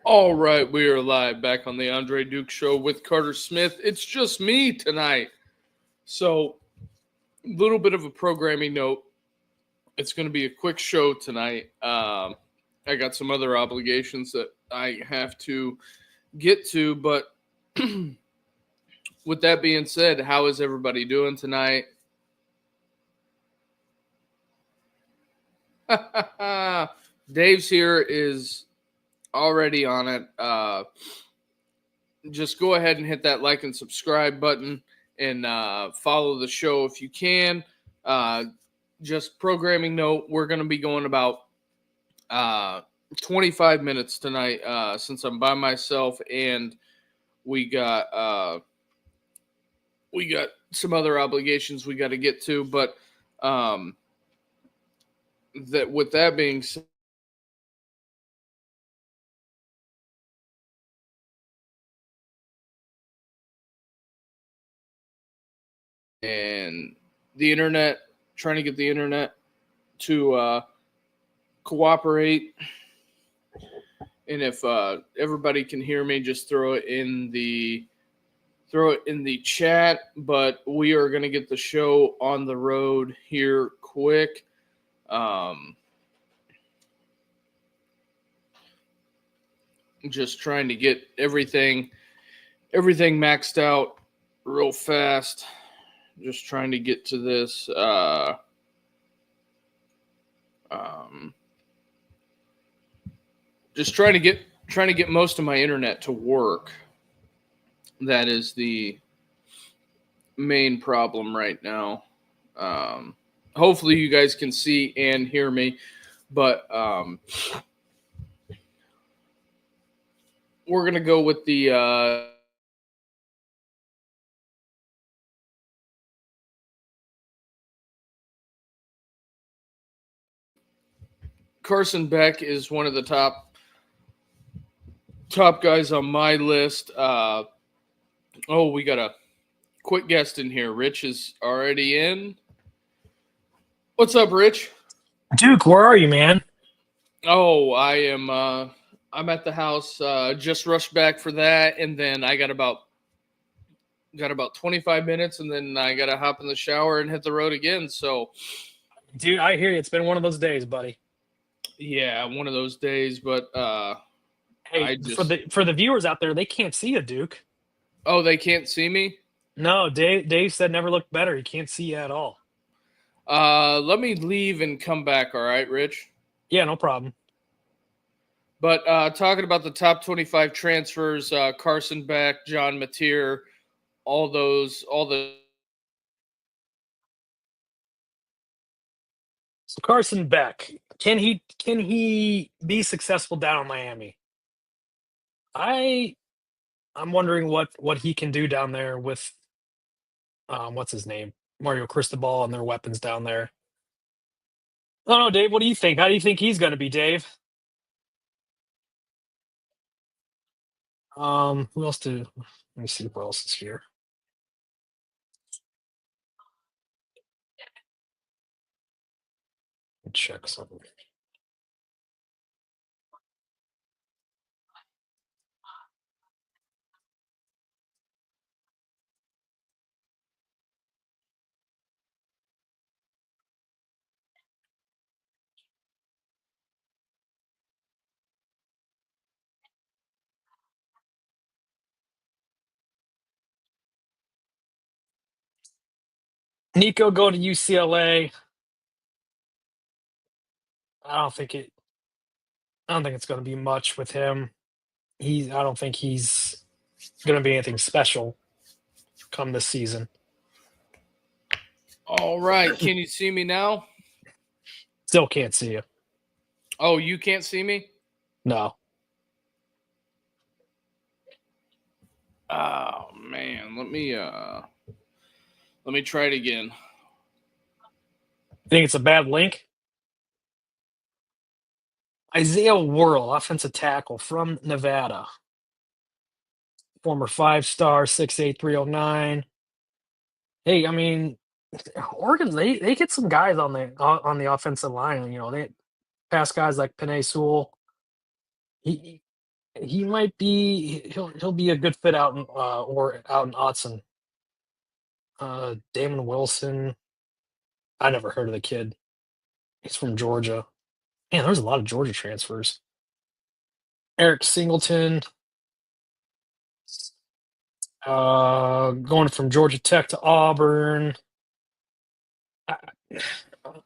All right, we are live back on the Andre Duke Show with Carter Smith. It's just me tonight. So, a little bit of a programming note. It's going to be a quick show tonight. I got some other obligations that I have to get to, but with that being said, how is everybody doing tonight? Dave's here is already on it. Just go ahead and hit that like and subscribe button and follow the show if you can. Just programming note, we're going to be going about 25 minutes tonight since I'm by myself and we got some other obligations we got to get to. But that with that being said, and the internet, trying to get the internet to cooperate. And if everybody can hear me, just throw it in the chat. But we are going to get the show on the road here quick. Just trying to get everything maxed out real fast. Just trying to get to this. Just trying to get most of my internet to work. That is the main problem right now. Hopefully you guys can see and hear me, but we're gonna go with the Carson Beck is one of the top guys on my list. We got a quick guest in here. Rich is already in. What's up, Rich? Duke, where are you, man? Oh, I am. I'm at the house. Just rushed back for that, and then I got about 25 minutes, and then I got to hop in the shower and hit the road again. So, dude, I hear you. It's been one of those days, buddy. Yeah, one of those days. But hey, for the viewers out there, they can't see you, Duke. Oh, they can't see me? No, Dave said never looked better. He can't see you at all. Let me leave and come back. All right, Rich? Yeah, no problem. But talking about the top 25 transfers, Carson Beck, John Mateer, all the. So Carson Beck, can he be successful down in Miami? I'm wondering what he can do down there with what's his name? Mario Cristobal and their weapons down there. I don't know, Dave. What do you think? How do you think he's going to be, Dave? Who else let me see who else is here. Check something. Nico go to UCLA. I don't think it's going to be much with him. I don't think he's going to be anything special come this season. All right. Can you see me now? Still can't see you. Oh, you can't see me? No. Oh man, let me try it again. Think it's a bad link? Isaiah Worrell, offensive tackle from Nevada. Former 5-star, 6'8", 309. Hey, I mean, Oregon, they get some guys on the offensive line. You know, they pass guys like Penei Sewell. he might be he'll be a good fit out in out in Autzen. Damon Wilson. I never heard of the kid. He's from Georgia. Man, there's a lot of Georgia transfers. Eric Singleton, going from Georgia Tech to Auburn. I,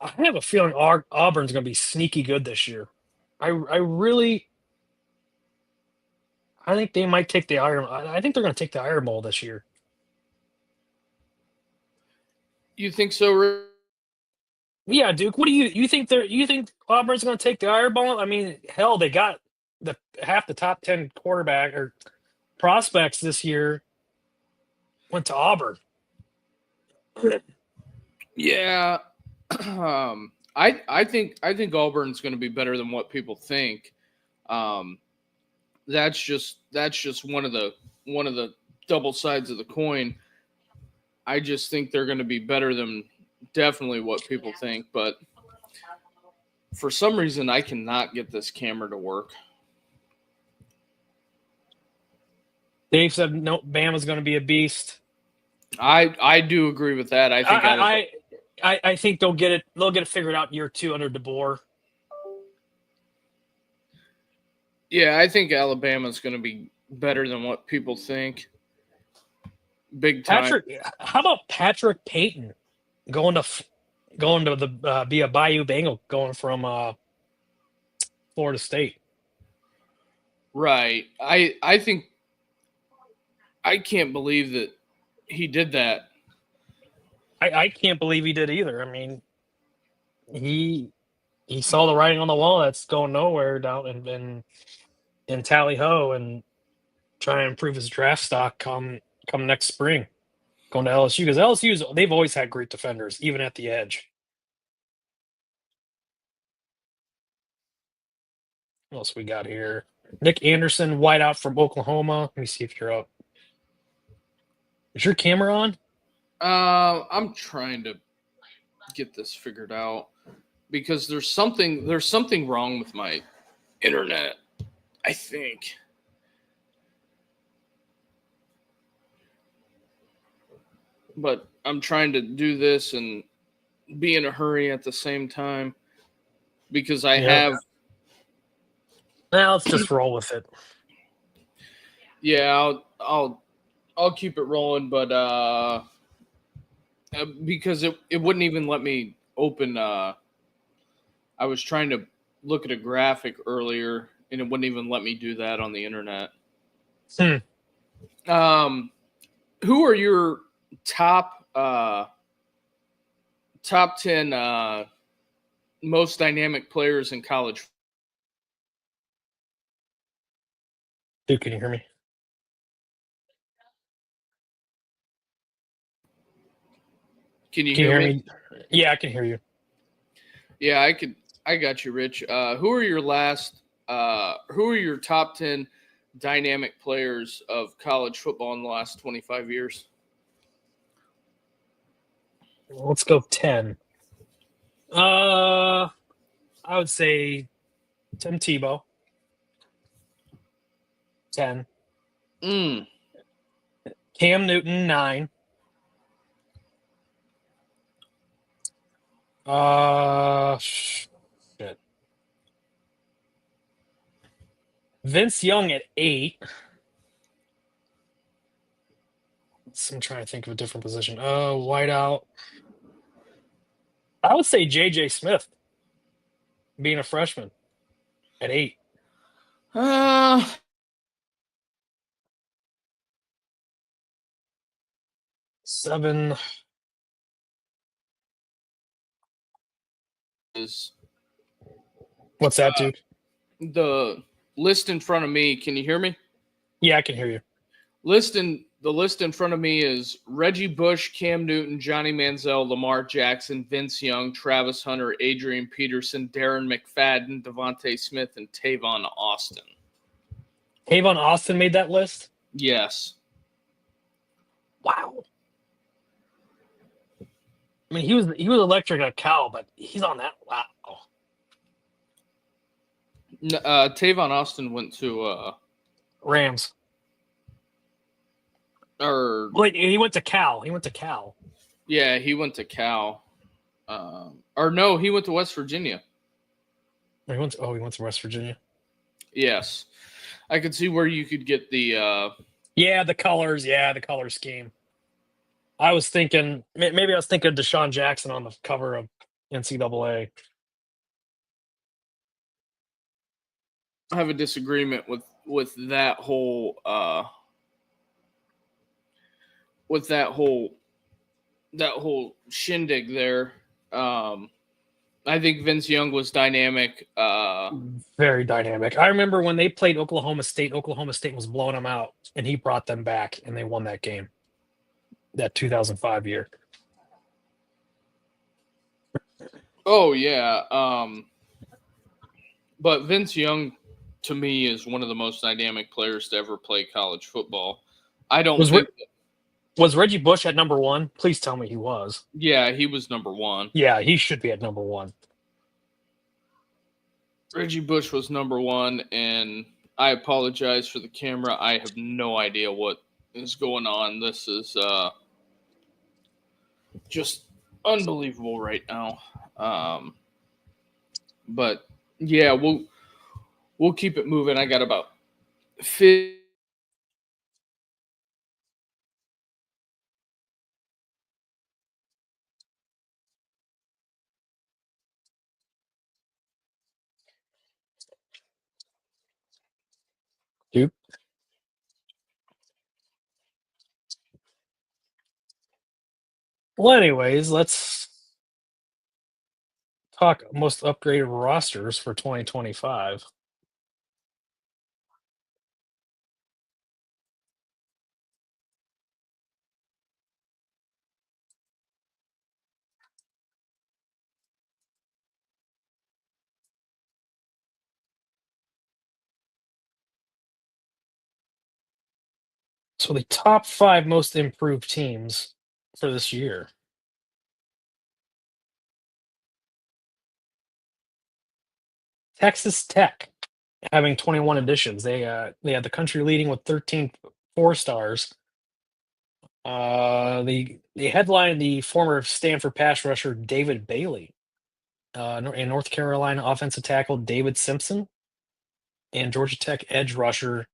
I have a feeling Auburn's going to be sneaky good this year. I think they might take the Iron. I think they're going to take the Iron Bowl this year. You think so, Rick? Yeah, Duke. What do you think? You think Auburn's going to take the Iron Bowl? I mean, hell, they got half the top 10 quarterback or prospects this year went to Auburn. Yeah. I think Auburn's going to be better than what people think. That's just one of the double sides of the coin. I just think they're going to be better than definitely what people think, but for some reason I cannot get this camera to work. Dave said no, Bama's going to be a beast. I do agree with that. I think they'll get it figured out in year 2 under DeBoer. Yeah, I think Alabama's going to be better than what people think. Big time. How about Patrick Payton going to the be a Bayou Bengal going from Florida State? Right. I think I can't believe that he did that. I can't believe he did either. I mean, he saw the writing on the wall that's going nowhere down in Tally Ho and try and improve his draft stock come next spring. Going to LSU because they've always had great defenders, even at the edge. What else we got here? Nick Anderson, wideout from Oklahoma. Let me see if you're up. Is your camera on? I'm trying to get this figured out because there's something wrong with my internet, I think. But I'm trying to do this and be in a hurry at the same time because I have. Now let's just roll with it. Yeah, I'll keep it rolling, but because it wouldn't even let me open. I was trying to look at a graphic earlier, and it wouldn't even let me do that on the internet. Who are your top 10 most dynamic players in college? Dude, can you hear me? Can you hear me? Yeah, I can hear you. Yeah, I got you, Rich. Who are your top 10 dynamic players of college football in the last 25 years? Let's go 10. I would say Tim Tebow. 10. Cam Newton, 9. Shit. Vince Young at 8. I'm trying to think of a different position. Wideout. I would say J.J. Smith, being a freshman, at 8. 7. What's that, dude? The list in front of me. Can you hear me? Yeah, I can hear you. The list in front of me is Reggie Bush, Cam Newton, Johnny Manziel, Lamar Jackson, Vince Young, Travis Hunter, Adrian Peterson, Darren McFadden, Devontae Smith, and Tavon Austin. Tavon Austin made that list? Yes. Wow. I mean, he was electric at Cal, but he's on that. Wow. Tavon Austin went to Rams. Or Wait, he went to Cal. yeah, he went to Cal. Or no, he went to West Virginia. He went to West Virginia. Yes, I could see where you could get the. Yeah, the colors. Yeah, the color scheme. I was thinking maybe of Deshaun Jackson on the cover of NCAA. I have a disagreement with that whole with that whole shindig there. I think Vince Young was dynamic. Very dynamic. I remember when they played Oklahoma State. Oklahoma State was blowing them out, and he brought them back, and they won that game. That 2005 year. Oh yeah. But Vince Young, to me, is one of the most dynamic players to ever play college football. I don't think. Was Reggie Bush at number one? Please tell me he was. Yeah, he was number one. Yeah, he should be at number one. Reggie Bush was number one, and I apologize for the camera. I have no idea what is going on. This is just unbelievable right now. But yeah, we'll keep it moving. I got about 50. Dude. Well, anyways, let's talk most upgraded rosters for 2025. So the top 5 most improved teams for this year. Texas Tech having 21 additions. They had the country leading with 13 4-stars. They headlined the former Stanford pass rusher David Bailey, and North Carolina offensive tackle David Simpson, and Georgia Tech edge rusher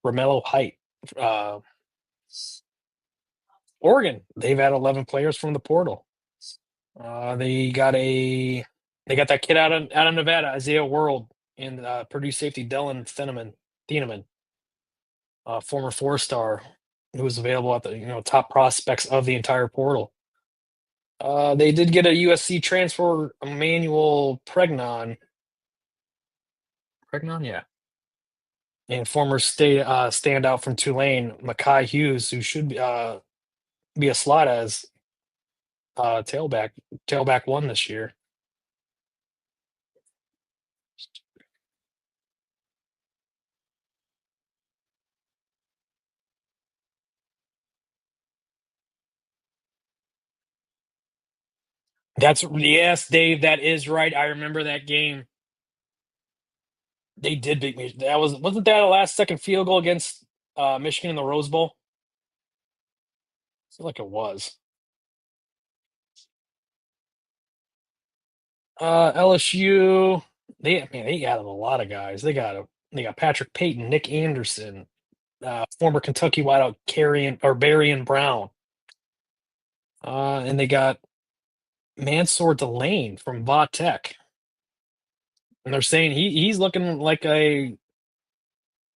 Romello Height. Uh, Oregon, they've had 11 players from the portal. They got that kid out of Nevada, Isaiah World, and Purdue safety Dylan Thieneman, former 4-star, who was available at the top prospects of the entire portal. They did get a USC transfer, Emmanuel Pregnon. Yeah. And former state standout from Tulane, Makai Hughes, who should be a slot as tailback one this year. Yes, Dave, that is right. I remember that game. They did beat me. Wasn't that a last second field goal against Michigan in the Rose Bowl? I feel like it was. LSU, they added a lot of guys. They got Patrick Payton, Nick Anderson, former Kentucky wideout Barian Brown, and they got Mansour Delane from Va Tech, and they're saying he's looking like a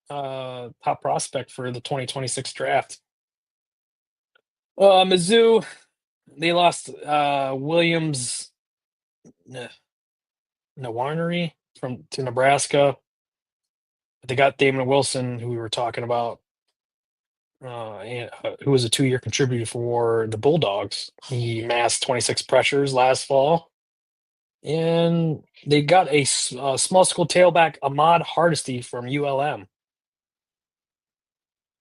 top prospect for the 2026 draft. Mizzou, they lost Williams Nwaneri to Nebraska. They got Damon Wilson, who we were talking about, who was a 2-year contributor for the Bulldogs. He massed 26 pressures last fall. And they got a small school tailback, Ahmad Hardesty from ULM.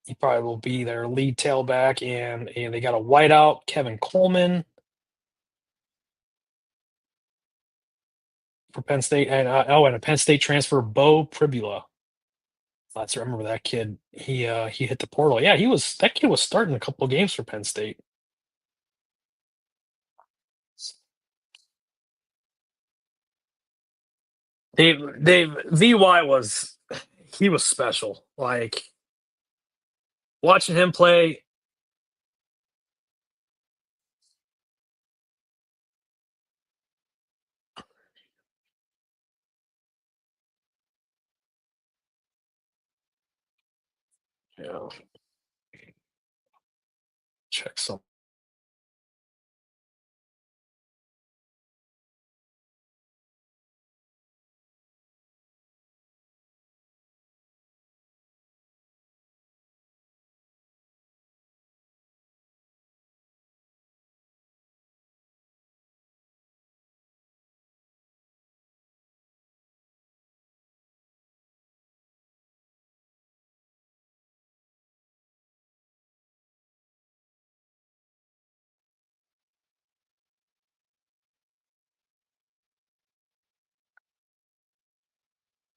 He probably will be their lead tailback. And they got a wideout, Kevin Coleman, for Penn State. And a Penn State transfer, Bo Pribula. Let's remember that kid. He hit the portal. Yeah, that kid was starting a couple of games for Penn State. Dave VY he was special. Like watching him play. Yeah, check some.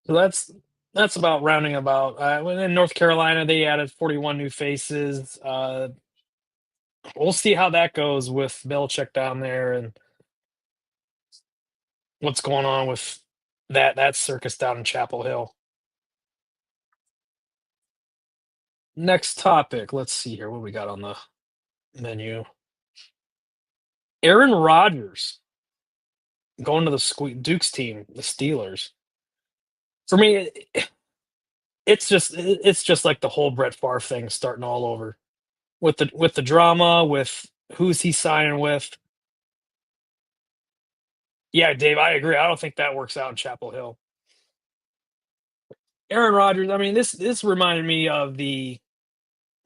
So that's about rounding about. In North Carolina, they added 41 new faces. We'll see how that goes with Belichick down there and what's going on with that circus down in Chapel Hill. Next topic. Let's see here what we got on the menu. Aaron Rodgers going to the Duke's team, the Steelers. For me, it's just like the whole Brett Favre thing starting all over with the drama with who's he signing with. Yeah, Dave, I agree. I don't think that works out in Chapel Hill. Aaron Rodgers. I mean, this reminded me of the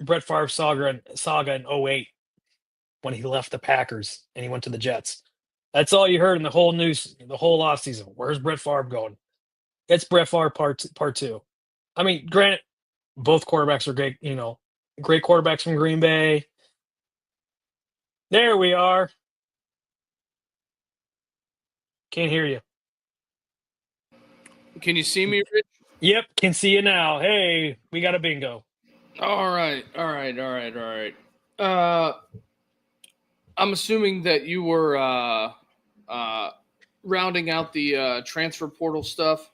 Brett Favre saga in '08 when he left the Packers and he went to the Jets. That's all you heard in the whole news, the whole offseason. Where's Brett Favre going? It's Brett Favre part two. I mean, granted, both quarterbacks are great. Great quarterbacks from Green Bay. There we are. Can't hear you. Can you see me, Rich? Yep, can see you now. Hey, we got a bingo. All right. I'm assuming that you were rounding out the transfer portal stuff.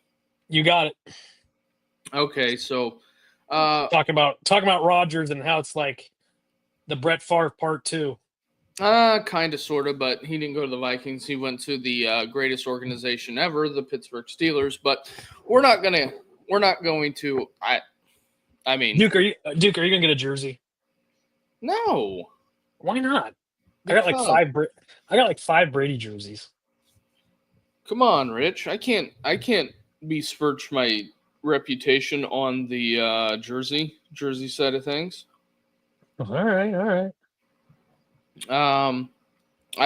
You got it. Okay, so Talking about Rodgers and how it's like the Brett Favre part two. kind of, sort of, but he didn't go to the Vikings. He went to the greatest organization ever, the Pittsburgh Steelers. But we're not going to. I mean, Duke, are you gonna get a jersey? No. Why not? I got like five Brady jerseys. Come on, Rich. I can't besmirch my reputation on the jersey side of things. All right. I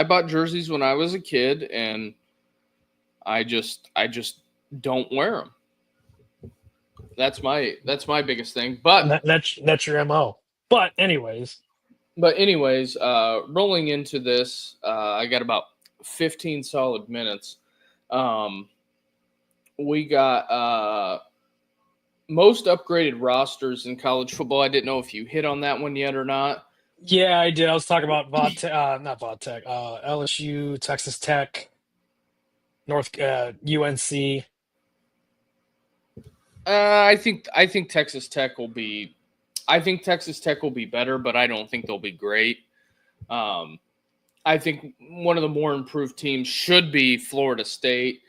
bought jerseys when I was a kid, and I just don't wear them. That's my biggest thing. But that's your MO. But anyways, rolling into this, I got about 15 solid minutes. We got most upgraded rosters in college football. I didn't know if you hit on that one yet or not. Yeah, I did. I was talking about not VodTech, LSU, Texas Tech, UNC. I think Texas Tech will be. I think Texas Tech will be better, but I don't think they'll be great. I think one of the more improved teams should be Florida State,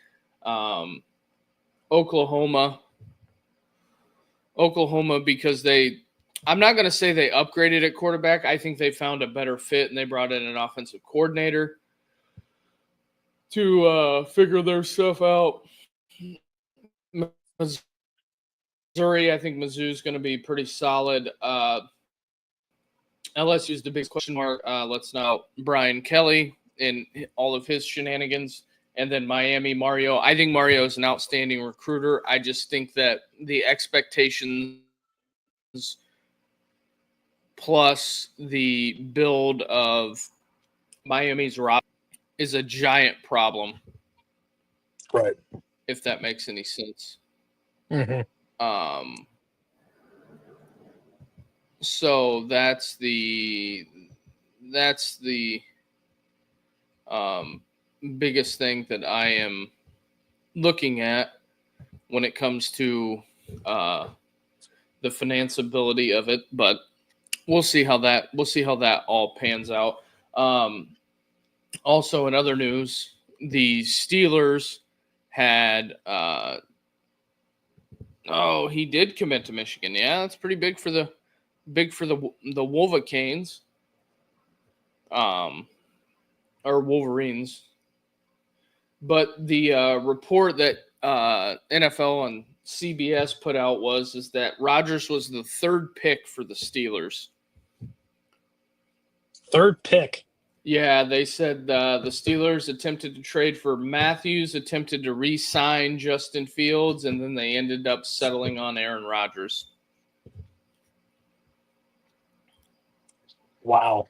Oklahoma, because I'm not going to say they upgraded at quarterback. I think they found a better fit, and they brought in an offensive coordinator to figure their stuff out. Missouri, I think Mizzou's going to be pretty solid. LSU is the biggest question mark. Let's now Brian Kelly and all of his shenanigans. And then Miami, Mario. I think Mario is an outstanding recruiter. I just think that the expectations plus the build of Miami's roster is a giant problem. Right. If that makes any sense. Mm-hmm. So that's the biggest thing that I am looking at when it comes to the financeability of it, but we'll see how that all pans out. Also, in other news, the Steelers had he did commit to Michigan. Yeah, that's pretty big for the Wolverines, or Wolverines. But the report that NFL and CBS put out is that Rodgers was the third pick for the Steelers. Third pick. Yeah, they said the Steelers attempted to trade for Matthews, attempted to re-sign Justin Fields, and then they ended up settling on Aaron Rodgers. Wow.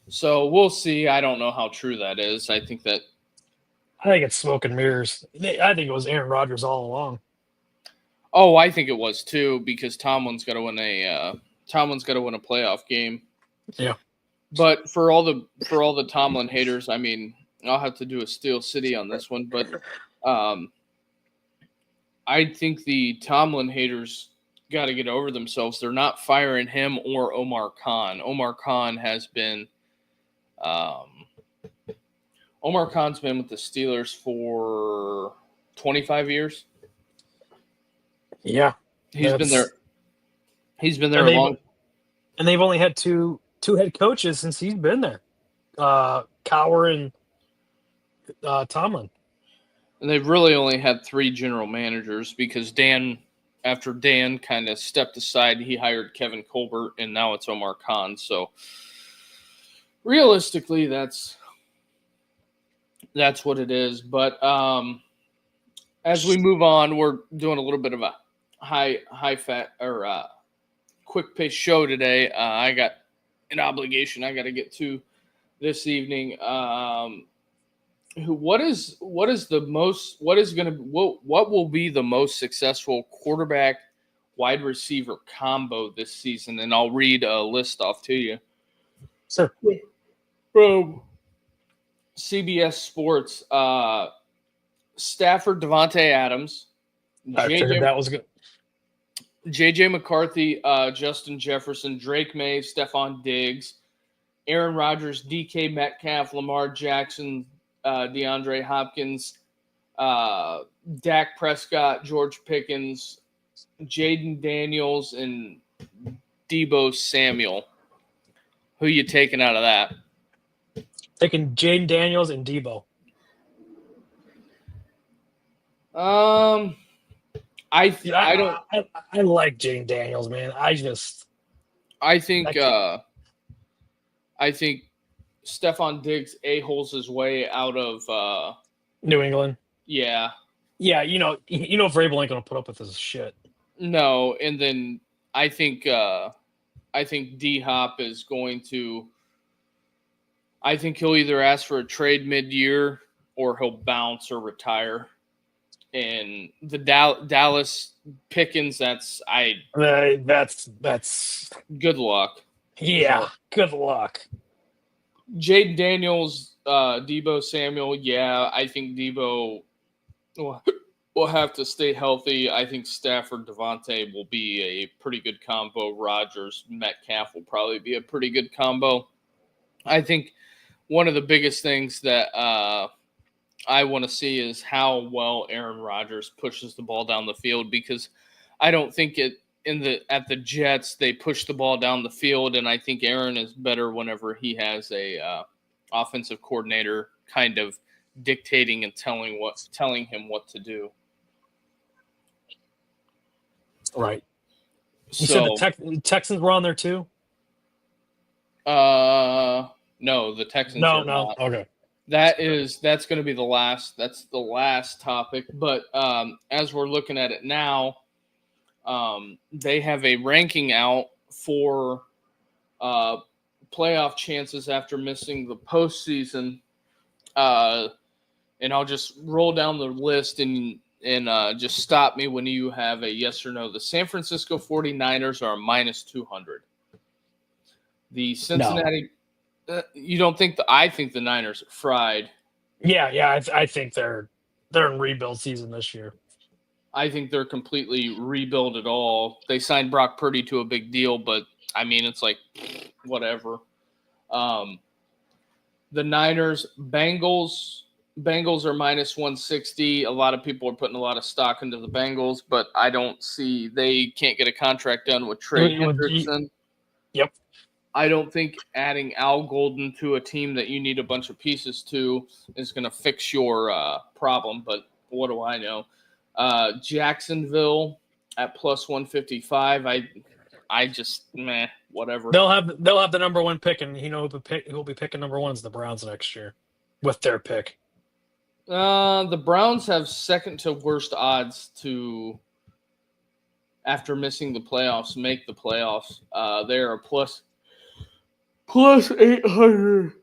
So we'll see. I don't know how true that is. I think it's smoke and mirrors. I think it was Aaron Rodgers all along. Oh, I think it was too, because Tomlin's got to win a playoff game. Yeah. But for all the Tomlin haters, I mean, I'll have to do a Steel City on this one, but I think the Tomlin haters got to get over themselves. They're not firing him or Omar Khan. Omar Khan's been with the Steelers for 25 years. Yeah. He's been there a long. And they've only had two head coaches since he's been there. Cowher and Tomlin. And they've really only had 3 general managers, because after Dan kind of stepped aside, he hired Kevin Colbert, and now it's Omar Khan. So realistically, that's what it is. But as we move on, we're doing a little bit of a high fat or quick pace show today. I got an obligation I got to get to this evening. What will be the most successful quarterback wide receiver combo this season? And I'll read a list off to you. Sure. From CBS Sports, Stafford, Devontae Adams. I figured that was good. J.J. McCarthy, Justin Jefferson, Drake May, Stephon Diggs, Aaron Rodgers, DK Metcalf, Lamar Jackson, DeAndre Hopkins, Dak Prescott, George Pickens, Jaden Daniels, and Deebo Samuel. Who you taking out of that? Taking Jaden Daniels and Deebo. I like Jaden Daniels, man. I think Stephon Diggs a-holes his way out of New England. Yeah. Yeah, Vrabel ain't gonna put up with this shit. No, and then I think D-Hop is going to. I think he'll either ask for a trade mid-year or he'll bounce or retire. And the Dallas Pickens, that's good luck. Yeah, good luck. Jaden Daniels, Deebo Samuel, yeah, I think Deebo will have to stay healthy. I think Stafford, Devontae will be a pretty good combo. Rodgers, Metcalf will probably be a pretty good combo. I think one of the biggest things that I want to see is how well Aaron Rodgers pushes the ball down the field, because I don't think at the Jets they push the ball down the field, and I think Aaron is better whenever he has a offensive coordinator kind of dictating and telling him what to do. Right. You said the Texans were on there too? No, the Texans are not. Okay. That's going to be the last. That's the last topic. But as we're looking at it now, they have a ranking out for playoff chances after missing the postseason. And I'll just roll down the list, and and just stop me when you have a yes or no. The San Francisco 49ers are minus 200. The Cincinnati, you don't think I think the Niners are fried. Yeah. I think they're in rebuild season this year. I think they're completely rebuilt at all. They signed Brock Purdy to a big deal, but I mean, it's like whatever. The Niners, Bengals are minus 160. A lot of people are putting a lot of stock into the Bengals, but I don't see they can't get a contract done with Trey Hendrickson. Yep. I don't think adding Al Golden to a team that you need a bunch of pieces to is going to fix your problem, but what do I know? Jacksonville at plus 155. I just whatever. They'll have the number one pick, and who'll be picking number one is the Browns next year with their pick. The Browns have second to worst odds to, after missing the playoffs, make the playoffs. They are plus 800.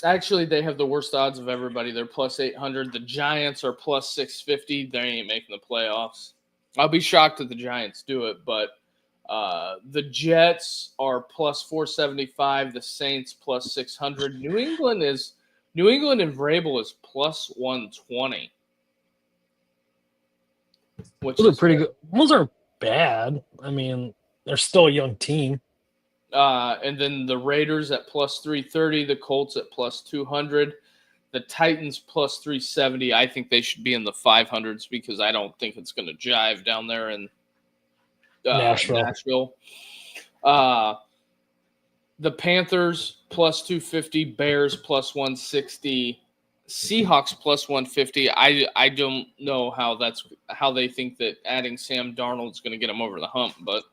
Actually, they have the worst odds of everybody. They're plus 800. The Giants are plus 650. They ain't making the playoffs. I'll be shocked if the Giants do it, but the Jets are plus 475. The Saints plus 600. New England and Vrabel is plus 120. Which Those are pretty good. Those are bad. I mean, they're still a young team. And then the Raiders at plus 330, the Colts at plus 200, the Titans plus 370. I think they should be in the 500s because I don't think it's going to jive down there in Nashville. The Panthers plus 250, Bears plus 160, Seahawks plus 150. I don't know how they think that adding Sam Darnold is going to get them over the hump, but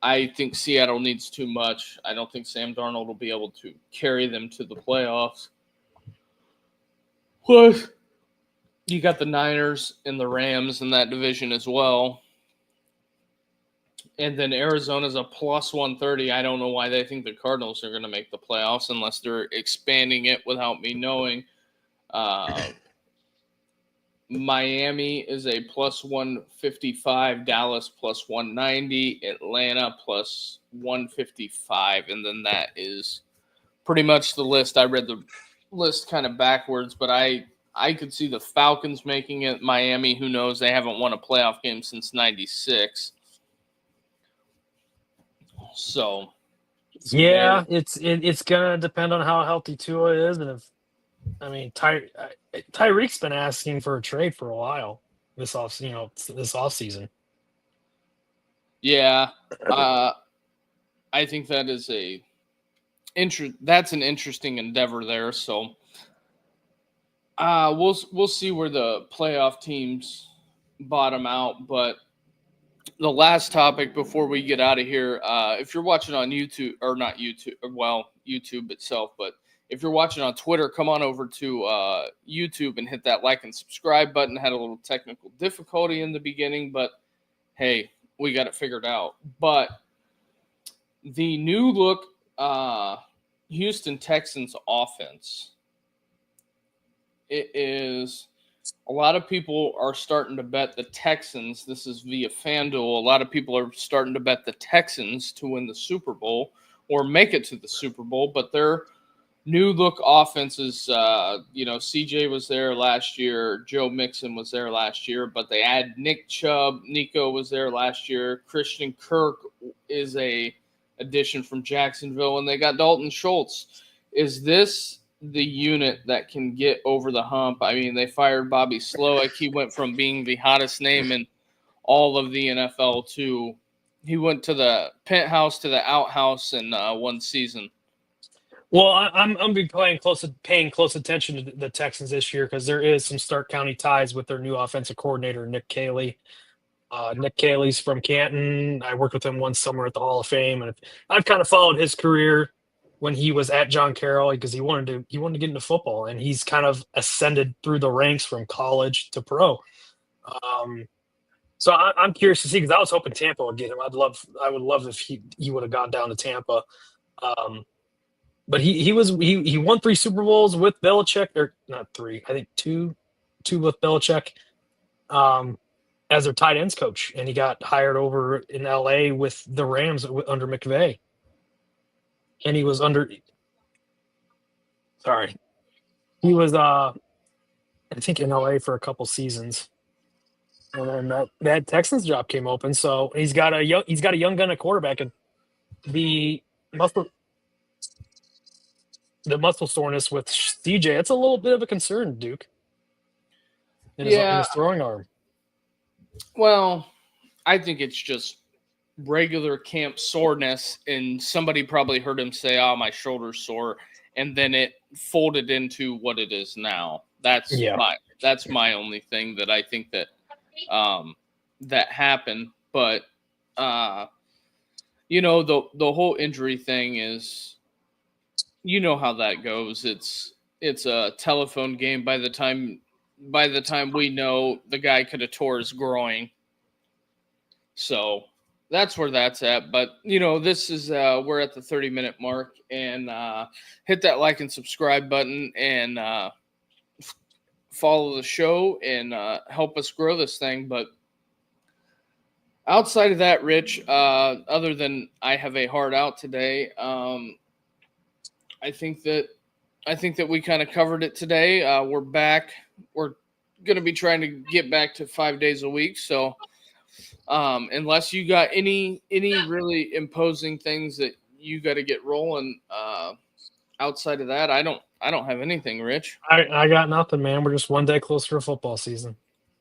I think Seattle needs too much. I don't think Sam Darnold will be able to carry them to the playoffs. Plus, you got the Niners and the Rams in that division as well. And then Arizona's a plus 130. I don't know why they think the Cardinals are going to make the playoffs unless they're expanding it without me knowing. Miami is a plus 155, Dallas plus 190, Atlanta plus 155, and then that is pretty much the list. I read the list kind of backwards, but I could see the Falcons making it. Miami, who knows? They haven't won a playoff game since 96. So, yeah, it's gonna depend on how healthy Tua is, and if Tyreek's been asking for a trade for a while this off season. Yeah, I think that is that's an interesting endeavor there. So, we'll see where the playoff teams bottom out. But the last topic before we get out of here, if you're watching on YouTube, or not YouTube, well, YouTube itself, but if you're watching on Twitter, come on over to YouTube and hit that like and subscribe button. Had a little technical difficulty in the beginning, but hey, we got it figured out. But the new look Houston Texans offense, it is a lot of people are starting to bet the Texans. This is via FanDuel. A lot of people are starting to bet the Texans to win the Super Bowl or make it to the Super Bowl, but they're new look offenses, CJ was there last year. Joe Mixon was there last year, but they add Nick Chubb. Nico was there last year. Christian Kirk is a addition from Jacksonville, and they got Dalton Schultz. Is this the unit that can get over the hump? I mean, they fired Bobby Slowick. He went from being the hottest name in all of the NFL to he went to the penthouse to the outhouse in one season. Well, I'm be paying close attention to the Texans this year because there is some Stark County ties with their new offensive coordinator, Nick Caley. Nick Caley's from Canton. I worked with him one summer at the Hall of Fame, and I've kind of followed his career when he was at John Carroll because he wanted to get into football, and he's kind of ascended through the ranks from college to pro. So I'm curious to see because I was hoping Tampa would get him. I would love if he would have gone down to Tampa. But he won 3 Super Bowls with Belichick, or not 3, I think two with Belichick. as their tight ends coach, and he got hired over in LA with the Rams under McVay. And he was he was I think in LA for a couple seasons. And then that Texans job came open, so he's got a young gun at quarterback, and the muscle soreness with CJ, it's a little bit of a concern, Duke. In his throwing arm. Well, I think it's just regular camp soreness, and somebody probably heard him say, "Oh, my shoulder's sore," and then it folded into what it is now. That's my only thing that I think that that happened. But you know, the whole injury thing is, you know how that goes. It's a telephone game. By the time we know, the guy could have tore his groin. So that's where that's at. But, you know, this is we're at the 30-minute mark, and hit that like and subscribe button, and follow the show, and help us grow this thing. But outside of that, Rich, other than I have a hard out today, I think that we kind of covered it today. We're back. We're going to be trying to get back to 5 days a week. So unless you got any really imposing things that you got to get rolling, outside of that, I don't have anything, Rich. I got nothing, man. We're just one day closer to football season.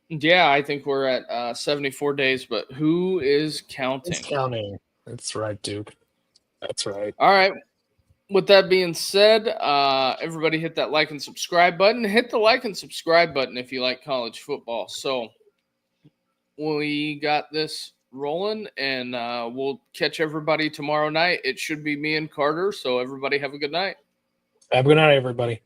Yeah, I think we're at 74 days, but who is counting? Who's counting? That's right, Duke. That's right. All right. With that being said, everybody hit that like and subscribe button. Hit the like and subscribe button if you like college football. So we got this rolling, and we'll catch everybody tomorrow night. It should be me and Carter. So everybody have a good night. Have a good night, everybody.